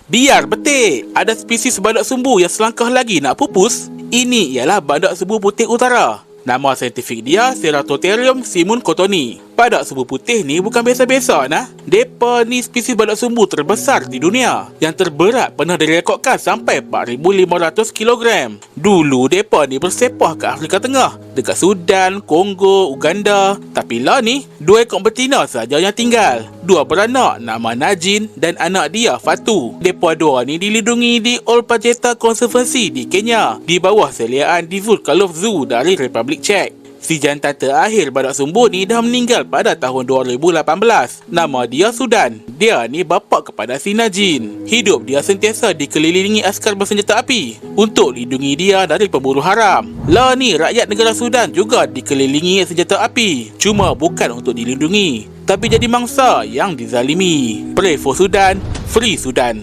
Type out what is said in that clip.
Biar betik, ada spesies badak sumbu yang selangkah lagi nak pupus. Ini ialah badak sumbu putih utara. Nama saintifik dia Ceratotherium simuncotoni. Badak sumbu putih ni bukan biasa-biasa nah. Depa ni spesies badak sumbu terbesar di dunia. Yang terberat pernah direkodkan sampai 4,500 kg. Dulu depa ni bersepah ke Afrika Tengah, dekat Sudan, Kongo, Uganda. Tapi lah ni, 2 ekor betina saja yang tinggal. 2 beranak nama Najin dan anak dia Fatu. Depa dua ni dilindungi di Ol Pejeta Conservancy di Kenya, di bawah seliaan Divulkalov Zoo dari Republik Czech. Si jantan terakhir badak sumbu ni dah meninggal pada tahun 2018. Nama dia Sudan. Dia ni bapa kepada si Najin. Hidup dia sentiasa dikelilingi askar bersenjata api untuk lindungi dia dari pemburu haram. Lah ni rakyat negara Sudan juga dikelilingi senjata api, cuma bukan untuk dilindungi, tapi jadi mangsa yang dizalimi. Pray for Sudan, Free Sudan.